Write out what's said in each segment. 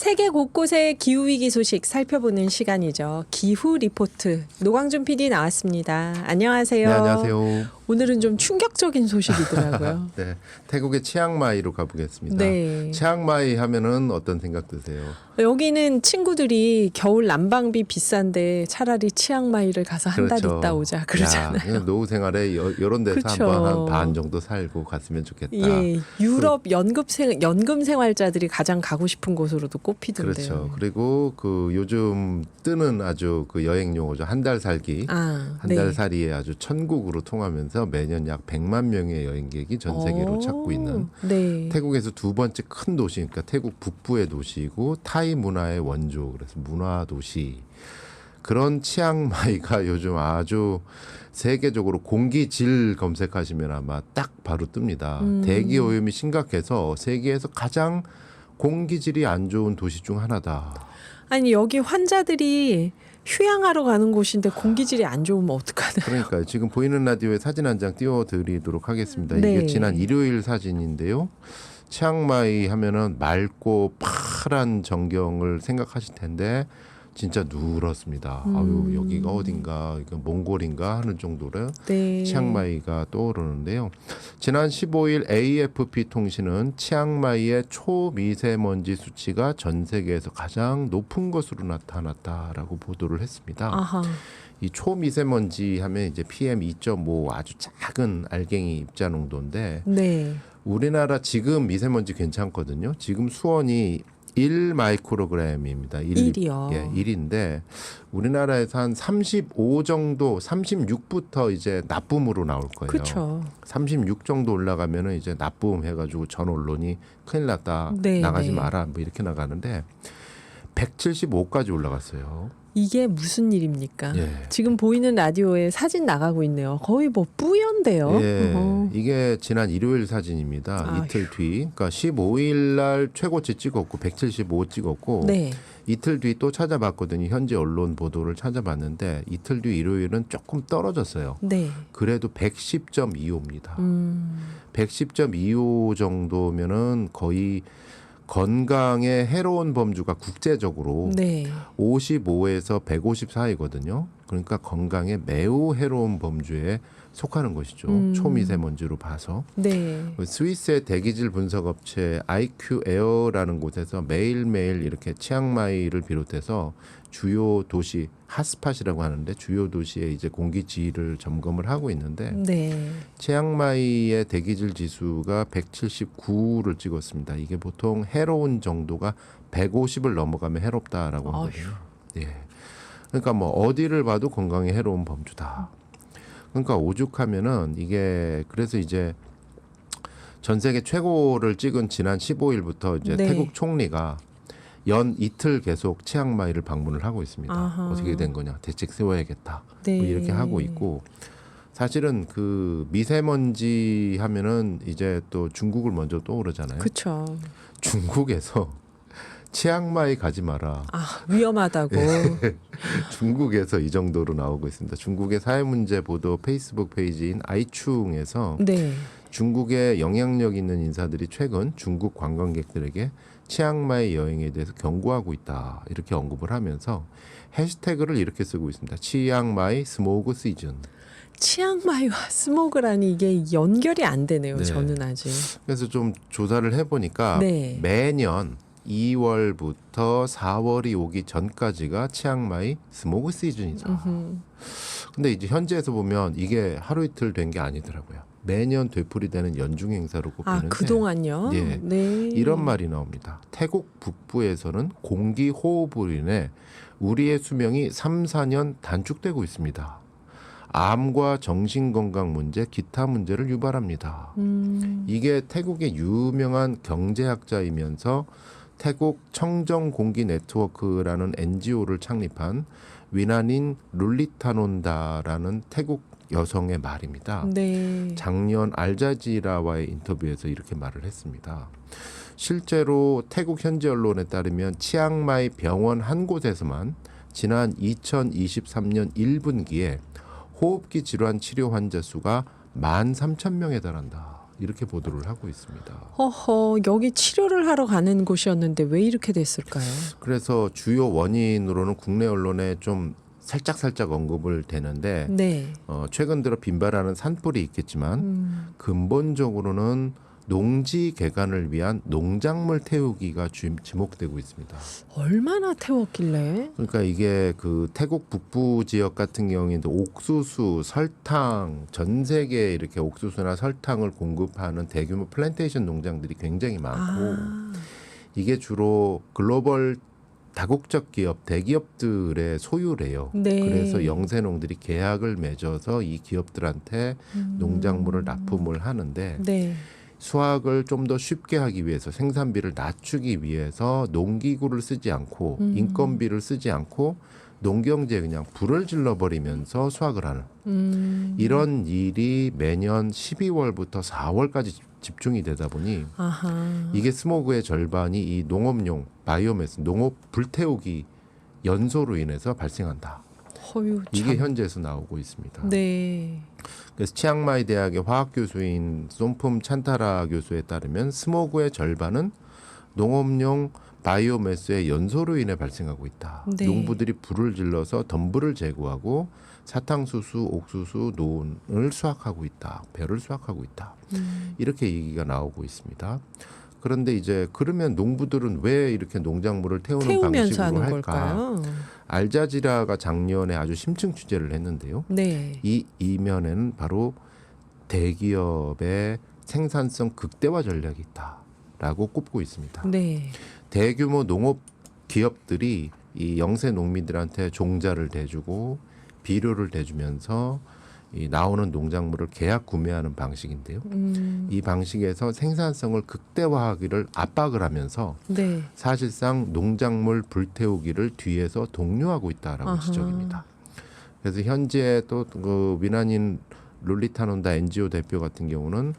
세계 곳곳의 기후위기 소식 살펴보는 시간이죠. 기후 리포트. 노광준 PD 나왔습니다. 안녕하세요. 네, 안녕하세요. 오늘은 좀 충격적인 소식이더라고요. 네, 태국의 치앙마이로 가보겠습니다. 네. 치앙마이 하면은 어떤 생각 드세요? 여기는 친구들이 겨울 난방비 비싼데 차라리 치앙마이를 가서 한 달 있다 오자 그러잖아요. 야, 노후 생활에 이런 데서 그쵸. 한번 한 반 정도 살고 갔으면 좋겠다. 예, 유럽 연금 생활자들이 가장 가고 싶은 곳으로도 꼽히던데요. 그렇죠. 그리고 그 요즘 뜨는 아주 그 여행 용어죠. 한 달 살기. 한 달 살이에 아주 천국으로 통하면서 매년 약 100만 명의 여행객이 전 세계로 찾고 있는 네. 태국에서 두 번째 큰 도시, 그러니까 태국 북부의 도시이고 타이 문화의 원조, 그래서 문화 도시. 그런 치앙마이가 요즘 아주 세계적으로 공기질 검색하시면 아마 딱 바로 뜹니다. 대기 오염이 심각해서 세계에서 가장 공기질이 안 좋은 도시 중 하나다. 아니 여기 환자들이 휴양하러 가는 곳인데 공기질이 안 좋으면 어떡하나요? 그러니까 지금 보이는 라디오에 사진 한 장 띄워드리도록 하겠습니다. 네. 이게 지난 일요일 사진인데요. 치앙마이 하면은 맑고 파란 전경을 생각하실 텐데 진짜 누렇습니다. 아유 여기가 어딘가 이거 몽골인가 하는 정도로 네. 치앙마이가 떠오르는데요. 지난 15일 AFP 통신은 치앙마이의 초미세먼지 수치가 전 세계에서 가장 높은 것으로 나타났다라고 보도를 했습니다. 아하. 이 초미세먼지 하면 이제 PM 2.5 아주 작은 알갱이 입자 농도인데 네. 우리나라 지금 미세먼지 괜찮거든요. 지금 수온이 1 마이크로그램입니다. 1이요. 예, 1인데 우리나라에서 한 35 정도, 36부터 이제 나쁨으로 나올 거예요. 그렇죠. 36 정도 올라가면은 이제 나쁨 해가지고 전 언론이 큰일 났다, 네, 나가지 네. 마라, 뭐 이렇게 나가는데 175까지 올라갔어요. 이게 무슨 일입니까? 예. 지금 보이는 라디오에 사진 나가고 있네요. 거의 뭐 뿌연데요. 예, 어허. 이게 지난 일요일 사진입니다. 아휴. 이틀 뒤, 그러니까 15일 날 최고치 찍었고 175 찍었고 네. 이틀 뒤 또 찾아봤거든요. 현지 언론 보도를 찾아봤는데 이틀 뒤 일요일은 조금 떨어졌어요. 네. 그래도 110.25입니다. 110.25 정도면은 거의 건강에 해로운 범주가 국제적으로 네. 55에서 150 사이거든요. 그러니까 건강에 매우 해로운 범주에 속하는 것이죠. 초미세먼지로 봐서. 네. 스위스의 대기질 분석 업체 IQ 에어라는 곳에서 매일매일 이렇게 치앙마이를 비롯해서 주요 도시 핫스팟이라고 하는데 주요 도시의 이제 공기질을 점검을 하고 있는데 네. 치앙마이의 대기질 지수가 179를 찍었습니다. 이게 보통 해로운 정도가 150을 넘어가면 해롭다라고 하거든요. 예. 그러니까 뭐 어디를 봐도 건강에 해로운 범주다. 그러니까 오죽하면은 이게 그래서 이제 전 세계 최고를 찍은 지난 15일부터 이제 네. 태국 총리가 연 이틀 계속 치앙마이를 방문을 하고 있습니다. 아하. 어떻게 된 거냐? 대책 세워야겠다. 네. 뭐 이렇게 하고 있고 사실은 그 미세먼지 하면은 이제 또 중국을 먼저 떠오르잖아요. 그렇죠. 중국에서 치앙마이 가지 마라. 아, 위험하다고. 중국에서 이 정도로 나오고 있습니다. 중국의 사회문제 보도 페이스북 페이지인 아이충에서 네. 중국의 영향력 있는 인사들이 최근 중국 관광객들에게 치앙마이 여행에 대해서 경고하고 있다. 이렇게 언급을 하면서 해시태그를 이렇게 쓰고 있습니다. 치앙마이 스모그 시즌. 치앙마이와 스모그라니 이게 연결이 안 되네요. 네. 저는 아직. 그래서 좀 조사를 해보니까 네. 매년 2월부터 4월이 오기 전까지가 치앙마이 스모그 시즌이다. 근데 이제 현지에서 보면 이게 하루 이틀 된 게 아니더라고요. 매년 되풀이되는 연중 행사로 꼽히는데 그동안요? 예. 네. 이런 말이 나옵니다. 태국 북부에서는 공기 호흡으로 인해 우리의 수명이 3, 4년 단축되고 있습니다. 암과 정신건강 문제, 기타 문제를 유발합니다. 이게 태국의 유명한 경제학자이면서 태국 청정공기 네트워크라는 NGO를 창립한 위나닌 룰리타논다라는 태국 여성의 말입니다. 네. 작년 알자지라와의 인터뷰에서 이렇게 말을 했습니다. 실제로 태국 현지 언론에 따르면 치앙마이 병원 한 곳에서만 지난 2023년 1분기에 호흡기 질환 치료 환자 수가 13,000명에 달한다. 이렇게 보도를 하고 있습니다. 허허, 여기 치료를 하러 가는 곳이었는데 왜 이렇게 됐을까요? 그래서 주요 원인으로는 국내 언론에 좀 살짝 언급을 되는데 네. 최근 들어 빈발하는 산불이 있겠지만 근본적으로는 농지 개간을 위한 농작물 태우기가 지목되고 있습니다. 얼마나 태웠길래? 그러니까 이게 그 태국 북부 지역 같은 경우에도 옥수수, 설탕, 전 세계에 이렇게 옥수수나 설탕을 공급하는 대규모 플랜테이션 농장들이 굉장히 많고 이게 주로 글로벌 다국적 기업, 대기업들의 소유래요. 네. 그래서 영세농들이 계약을 맺어서 이 기업들한테 농작물을 납품을 하는데 네. 수확을 좀 더 쉽게 하기 위해서 생산비를 낮추기 위해서 농기구를 쓰지 않고 인건비를 쓰지 않고 농경지에 그냥 불을 질러버리면서 수확을 하는 이런 일이 매년 12월부터 4월까지 집중이 되다 보니 아하. 이게 스모그의 절반이 이 농업용 바이오매스, 농업 불태우기 연소로 인해서 발생한다. 허유, 이게 참. 현지에서 나오고 있습니다. 네. 그래서 치앙마이 대학의 화학 교수인 솜품 찬타라 교수에 따르면 스모그의 절반은 농업용 바이오매스의 연소로 인해 발생하고 있다. 네. 농부들이 불을 질러서 덤불을 제거하고 사탕수수, 옥수수, 논을 수확하고 있다. 벼를 수확하고 있다. 이렇게 얘기가 나오고 있습니다. 그런데 이제 그러면 농부들은 왜 이렇게 농작물을 태우는 태우면서 방식으로 하는 할까? 걸까요? 알자지라가 작년에 아주 심층 취재를 했는데요. 네. 이 이면에는 바로 대기업의 생산성 극대화 전략이 있다라고 꼽고 있습니다. 네. 대규모 농업 기업들이 이 영세 농민들한테 종자를 대주고 비료를 대주면서 이 나오는 농작물을 계약 구매하는 방식인데요. 이 방식에서 생산성을 극대화하기를 압박을 하면서 네. 사실상 농작물 불태우기를 뒤에서 독려하고 있다라고 아하. 지적입니다. 그래서 현재 또 그 위난인 룰리타논다 NGO 대표 같은 경우는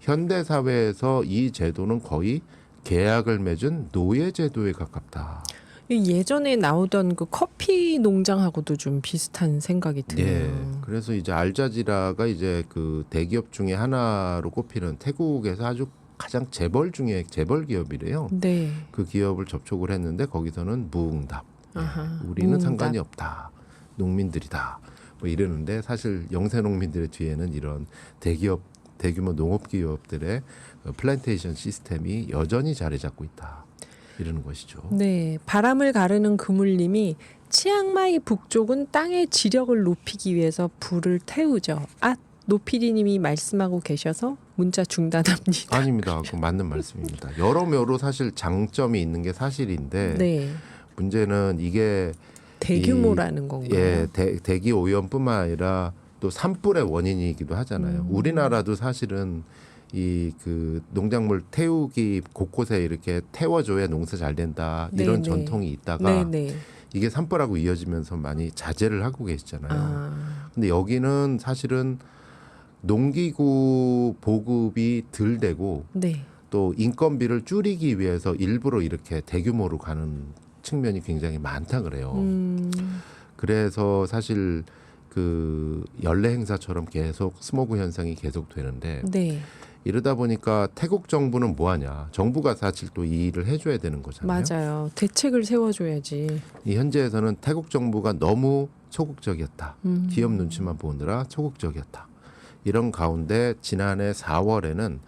현대 사회에서 이 제도는 거의 계약을 맺은 노예 제도에 가깝다. 예전에 나오던 그 커피 농장하고도 좀 비슷한 생각이 드네요. 예. 그래서 이제 알자지라가 이제 그 대기업 중에 하나로 꼽히는 태국에서 아주 가장 재벌 중에 재벌 기업이래요. 네. 그 기업을 접촉을 했는데 거기서는 무응답. 예. 아하, 우리는 무응답. 상관이 없다. 농민들이다. 뭐 이러는데 사실 영세 농민들의 뒤에는 이런 대규모 농업 기업들의 플랜테이션 시스템이 여전히 자리 잡고 있다. 이러는 것이죠. 네. 바람을 가르는 그물님이 치앙마이 북쪽은 땅의 지력을 높이기 위해서 불을 태우죠. 아, 노피디님이 말씀하고 계셔서 문자 중단합니다. 아닙니다. 그 맞는 말씀입니다. 여러모로 사실 장점이 있는 게 사실인데 네. 문제는 이게 대규모라는 건가요? 예, 대기 오염뿐만 아니라 또 산불의 원인이기도 하잖아요. 우리나라도 사실은 이 그 농작물 태우기 곳곳에 이렇게 태워줘야 농사 잘 된다 이런 네네. 전통이 있다가 네네. 이게 산불하고 이어지면서 많이 자제를 하고 계시잖아요. 아, 근데 여기는 사실은 농기구 보급이 덜 되고 네. 또 인건비를 줄이기 위해서 일부러 이렇게 대규모로 가는 측면이 굉장히 많다 그래요. 그래서 사실 그 연례 행사처럼 계속 스모그 현상이 계속 되는데 네. 이러다 보니까 태국 정부는 뭐 하냐? 정부가 사실 또 이 일을 해줘야 되는 거잖아요. 맞아요. 대책을 세워줘야지. 이 현재에서는 태국 정부가 너무 소극적이었다. 기업 눈치만 보느라 소극적이었다. 이런 가운데 지난해 4월에는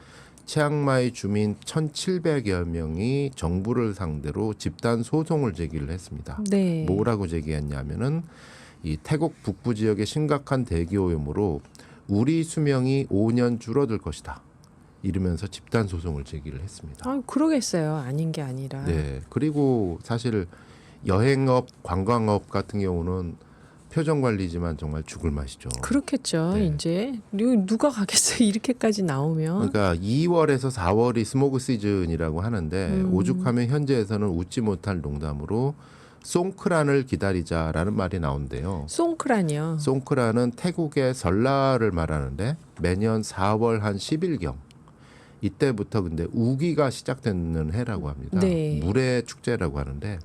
치앙마이 주민 1,700여 명이 정부를 상대로 집단 소송을 제기를 했습니다. 네. 뭐라고 제기했냐면은 이 태국 북부 지역의 심각한 대기 오염으로 우리 수명이 5년 줄어들 것이다. 이러면서 집단 소송을 제기를 했습니다. 아, 그러겠어요. 아닌 게 아니라. 네. 그리고 사실 여행업, 관광업 같은 경우는 표정 관리지만 정말 죽을 맛이죠. 그렇겠죠. 네. 이제 누가 가겠어요. 이렇게까지 나오면. 그러니까 2월에서 4월이 스모그 시즌이라고 하는데 오죽하면 현재에서는 웃지 못할 농담으로 송크란을 기다리자라는 말이 나온대요. 송크란이요. 송크란은 태국의 설날을 말하는데 매년 4월 한 10일경 이때부터 근데 우기가 시작되는 해라고 합니다. 네. 물의 축제라고 하는데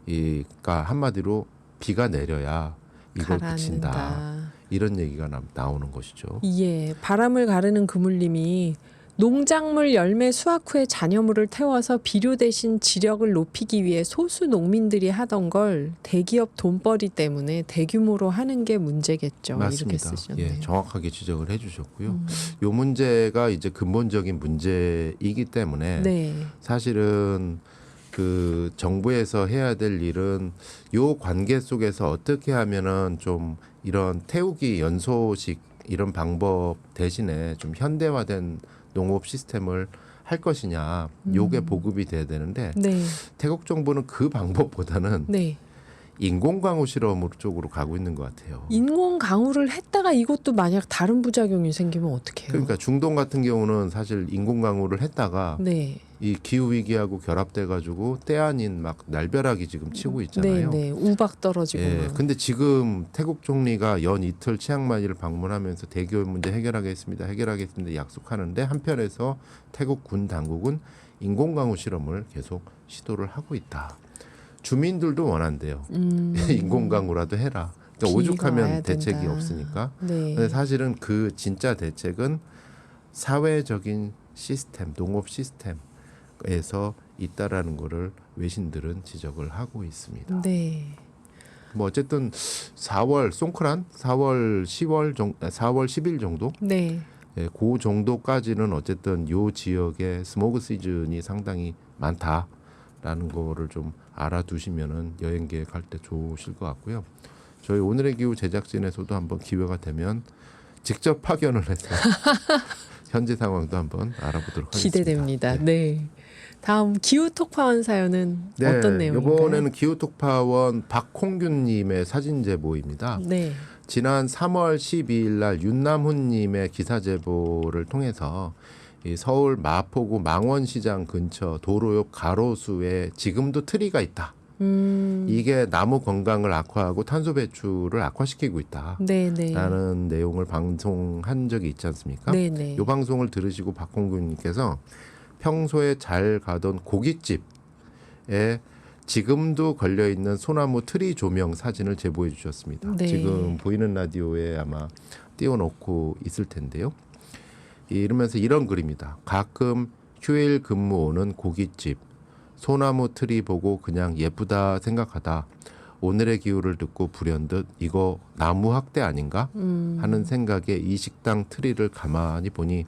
그러니까 한마디로 비가 내려야 이걸 그친다. 가라앉는다. 이런 얘기가 나오는 것이죠. 예, 바람을 가르는 그물님이 농작물 열매 수확 후에 잔여물을 태워서 비료 대신 지력을 높이기 위해 소수 농민들이 하던 걸 대기업 돈벌이 때문에 대규모로 하는 게 문제겠죠. 이렇게 맞습니다. 쓰셨네요. 예, 정확하게 지적을 해주셨고요. 요 문제가 이제 근본적인 문제이기 때문에 네. 사실은 그 정부에서 해야 될 일은 요 관계 속에서 어떻게 하면은 좀 이런 태우기 연소식 이런 방법 대신에 좀 현대화된 농업 시스템을 할 것이냐, 요게 보급이 돼야 되는데 네. 태국 정부는 그 방법보다는 네. 인공 강우 실험 쪽으로 가고 있는 것 같아요. 인공 강우를 했다가 이것도 만약 다른 부작용이 생기면 어떡해요? 그러니까 중동 같은 경우는 사실 인공 강우를 했다가 네. 이 기후 위기하고 결합돼 가지고 때 아닌 막 날벼락이 지금 치고 네, 있잖아요. 네. 우박 떨어지고 예. 막. 근데 지금 태국 총리가 연 이틀 치앙마이를 방문하면서 대기업 문제 해결하겠습니다 약속하는데 한편에서 태국 군 당국은 인공 강우 실험을 계속 시도를 하고 있다. 주민들도 원한대요. 인공 강우라도 해라. 그러니까 비가 와야 오죽하면 대책이 된다. 없으니까. 네. 근데 사실은 그 진짜 대책은 사회적인 시스템, 농업 시스템에서 있다라는 거를 외신들은 지적을 하고 있습니다. 네. 뭐 어쨌든 4월 송크란 4월 10일 정도 네. 예, 그 정도까지는 어쨌든 요 지역의 스모그 시즌이 상당히 많다라는 거를 좀 알아두시면은 여행 계획할 때 좋으실 것 같고요. 저희 오늘의 기후 제작진에서도 한번 기회가 되면 직접 파견을 해서 현재 상황도 한번 알아보도록 하겠습니다. 기대됩니다. 네. 다음 기후 톡파원 사연은 어떤 내용인가요? 이번에는 기후 톡파원 박홍균님의 사진 제보입니다. 네. 지난 3월 12일 날 윤남훈님의 기사 제보를 통해서 이 서울 마포구 망원시장 근처 도로 옆 가로수에 지금도 트리가 있다. 이게 나무 건강을 악화하고 탄소 배출을 악화시키고 있다. 네네. 라는 내용을 방송한 적이 있지 않습니까? 네네. 이 방송을 들으시고 박홍균님께서 평소에 잘 가던 고깃집에 지금도 걸려있는 소나무 트리 조명 사진을 제보해 주셨습니다. 네. 지금 보이는 라디오에 아마 띄워놓고 있을 텐데요. 이러면서 이런 글입니다. 가끔 휴일 근무 오는 고깃집 소나무 트리 보고 그냥 예쁘다 생각하다 오늘의 기후를 듣고 불현듯 이거 나무 학대 아닌가 하는 생각에 이 식당 트리를 가만히 보니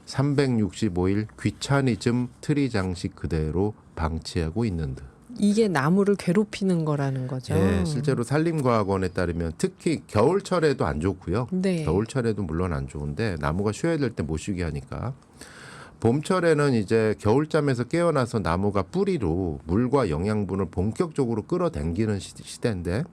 365일 귀차니즘 트리 장식 그대로 방치하고 있는 듯. 이게 나무를 괴롭히는 거라는 거죠. 예, 실제로 산림과학원에 따르면 특히 겨울철에도 안 좋고요. 네. 겨울철에도 물론 안 좋은데 나무가 쉬어야 될 때 못 쉬게 하니까 봄철에는 이제 겨울잠에서 깨어나서 나무가 뿌리로 물과 영양분을 본격적으로 끌어당기는 시대인데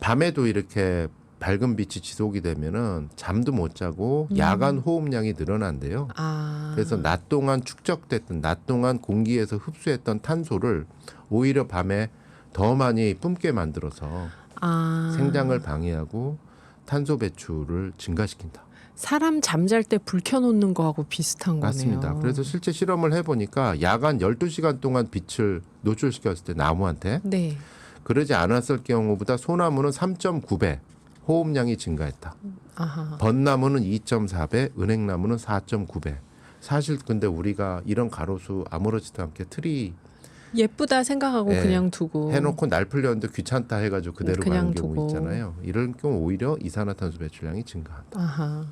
밤에도 이렇게 밝은 빛이 지속이 되면은 잠도 못 자고 야간 호흡량이 늘어난대요. 아. 그래서 낮 동안 축적됐던 낮 동안 공기에서 흡수했던 탄소를 오히려 밤에 더 많이 뿜게 만들어서 아. 생장을 방해하고 탄소 배출을 증가시킨다. 사람 잠잘 때 불 켜놓는 거하고 비슷한 맞습니다. 거네요. 그래서 실제 실험을 해보니까 야간 12시간 동안 빛을 노출시켰을 때 나무한테 네. 그러지 않았을 경우보다 소나무는 3.9배 호흡량이 증가했다. 아하. 벚나무는 2.4배, 은행나무는 4.9배. 사실 근데 우리가 이런 가로수 아무렇지도 않게 트리 예쁘다 생각하고 예, 그냥 두고 해놓고 날 풀렸는데 귀찮다 해가지고 그대로 그냥 가는 경우 두고. 있잖아요. 이런 경우 오히려 이산화탄소 배출량이 증가한다. 아하.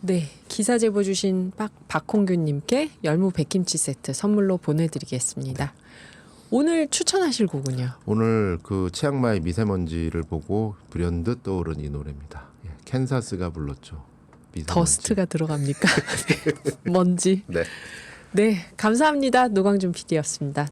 네, 기사 제보 주신 박홍균님께 열무 백김치 세트 선물로 보내드리겠습니다. 오늘 추천하실 곡은요? 오늘 그 치앙마이 미세먼지를 보고 불현듯 떠오른 이 노래입니다. 예, 캔사스가 불렀죠. 미세먼지. 더스트가 들어갑니까? 먼지. 네. 네, 감사합니다. 노광준 PD였습니다.